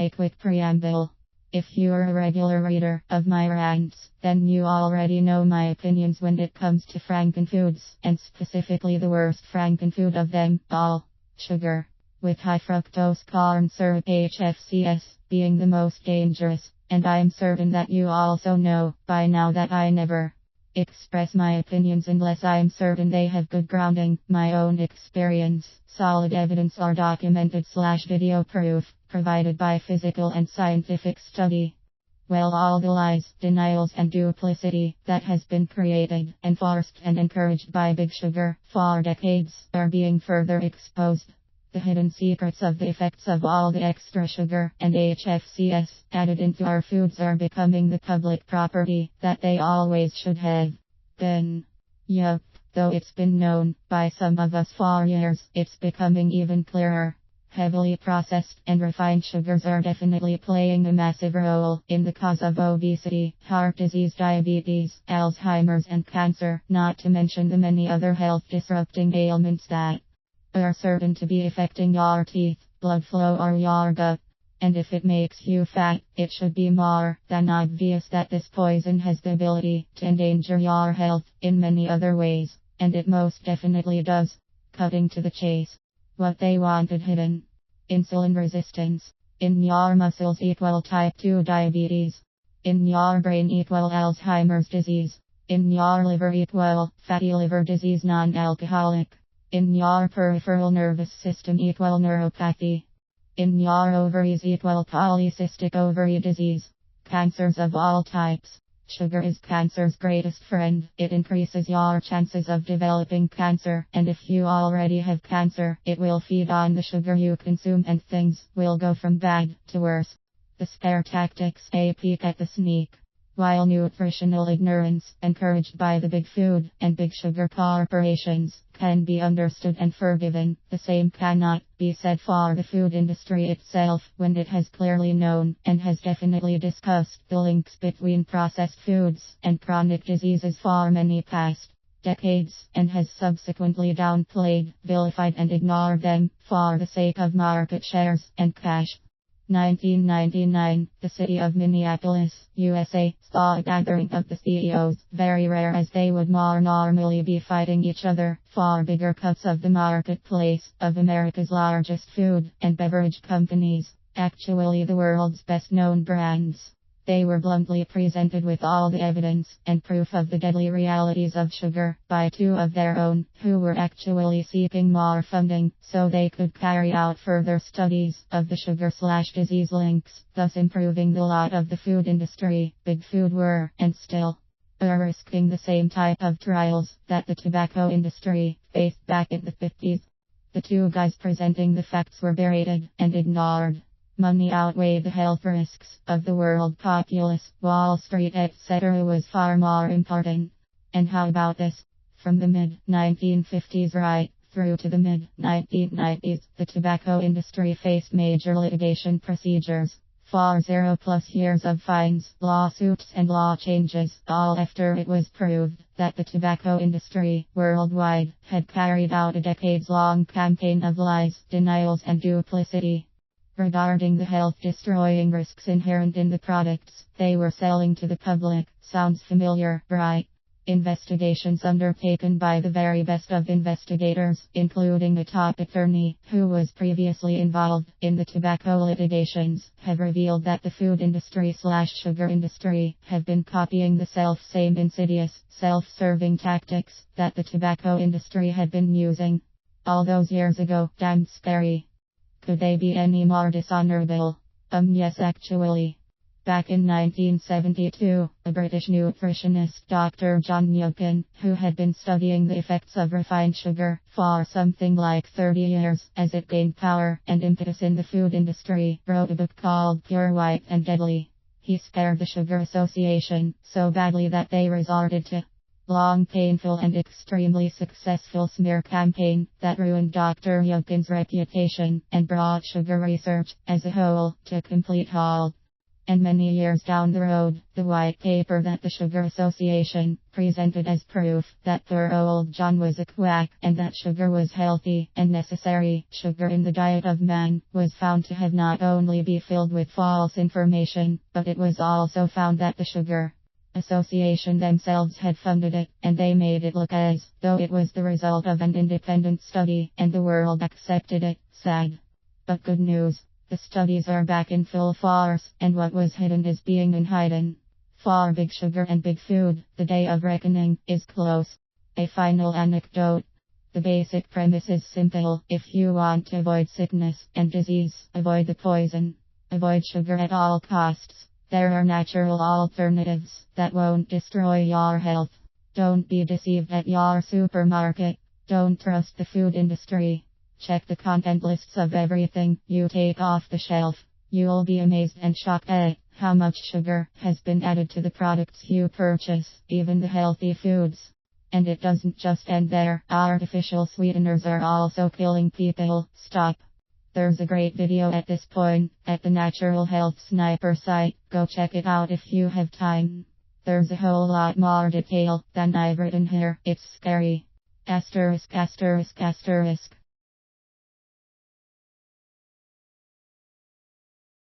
A quick preamble. If you're a regular reader of my rants, then you already know my opinions when it comes to frankenfoods, and specifically the worst frankenfood of them all, sugar. With high fructose corn syrup HFCS being the most dangerous, and I'm certain that you also know by now that I never express my opinions unless I'm certain they have good grounding, my own experience, solid evidence or documented/video proof, provided by physical and scientific study. Well, all the lies, denials and duplicity that has been created, enforced and encouraged by Big Sugar for decades are being further exposed. The hidden secrets of the effects of all the extra sugar and HFCS added into our foods are becoming the public property that they always should have been. Yup, though it's been known by some of us for years, it's becoming even clearer. Heavily processed and refined sugars are definitely playing a massive role in the cause of obesity, heart disease, diabetes, Alzheimer's and cancer, not to mention the many other health-disrupting ailments that are certain to be affecting your teeth, blood flow or your gut. And if it makes you fat, it should be more than obvious that this poison has the ability to endanger your health in many other ways, and it most definitely does. Cutting to the chase. What they wanted hidden. Insulin resistance. In your muscles equal type 2 diabetes. In your brain equal Alzheimer's disease. In your liver equal fatty liver disease non-alcoholic. In your peripheral nervous system equal neuropathy. In your ovaries equal polycystic ovary disease. Cancers of all types. Sugar is cancer's greatest friend. It increases your chances of developing cancer, and if you already have cancer, it will feed on the sugar you consume and things will go from bad to worse. The scare tactics, a peek at the sneak. While nutritional ignorance, encouraged by the big food and big sugar corporations, can be understood and forgiven, the same cannot be said for the food industry itself when it has clearly known and has definitely discussed the links between processed foods and chronic diseases for many past decades, and has subsequently downplayed, vilified and ignored them for the sake of market shares and cash. 1999, the city of Minneapolis, USA, saw a gathering of the CEOs, very rare as they would more normally be fighting each other for bigger cuts of the marketplace of America's largest food and beverage companies, actually the world's best known brands. They were bluntly presented with all the evidence and proof of the deadly realities of sugar by two of their own, who were actually seeking more funding so they could carry out further studies of the sugar/disease links, thus improving the lot of the food industry. Big Food were, and still are, risking the same type of trials that the tobacco industry faced back in the 50s. The two guys presenting the facts were berated and ignored. Money outweighed the health risks of the world populace, Wall Street etc. was far more important. And how about this? From the mid-1950s right through to the mid-1990s, the tobacco industry faced major litigation procedures for 0+ years of fines, lawsuits and law changes, all after it was proved that the tobacco industry worldwide had carried out a decades-long campaign of lies, denials and duplicity regarding the health-destroying risks inherent in the products they were selling to the public. Sounds familiar, right? Investigations undertaken by the very best of investigators, including a top attorney who was previously involved in the tobacco litigations, have revealed that the food industry/sugar industry have been copying the self-same insidious, self-serving tactics that the tobacco industry had been using all those years ago. Damn scary. Could they be any more dishonorable? Yes, actually. Back in 1972, a British nutritionist, Dr. John Youngkin, who had been studying the effects of refined sugar for something like 30 years as it gained power and impetus in the food industry, wrote a book called Pure White and Deadly. He scared the Sugar Association so badly that they resorted to long, painful and extremely successful smear campaign that ruined Dr. Youngkin's reputation and brought sugar research as a whole to a complete halt. And many years down the road, the white paper that the Sugar Association presented as proof that poor old John was a quack and that sugar was healthy and necessary, sugar in the diet of man, was found to have not only be filled with false information, but it was also found that the Sugar Association themselves had funded it, and they made it look as though it was the result of an independent study, and the world accepted it. Sad. But good news. The studies are back in full force, and what was hidden is being hidden. For Big Sugar and Big Food, the day of reckoning is close. A final anecdote. The basic premise is simple. If you want to avoid sickness and disease, avoid the poison. Avoid sugar at all costs. There are natural alternatives that won't destroy your health. Don't be deceived at your supermarket. Don't trust the food industry. Check the content lists of everything you take off the shelf. You'll be amazed and shocked at how much sugar has been added to the products you purchase, even the healthy foods. And it doesn't just end there. Artificial sweeteners are also killing people. Stop. There's a great video at this point at the Natural Health Sniper site. Go check it out if you have time. There's a whole lot more detail than I've written here. It's scary. Asterisk, asterisk, asterisk.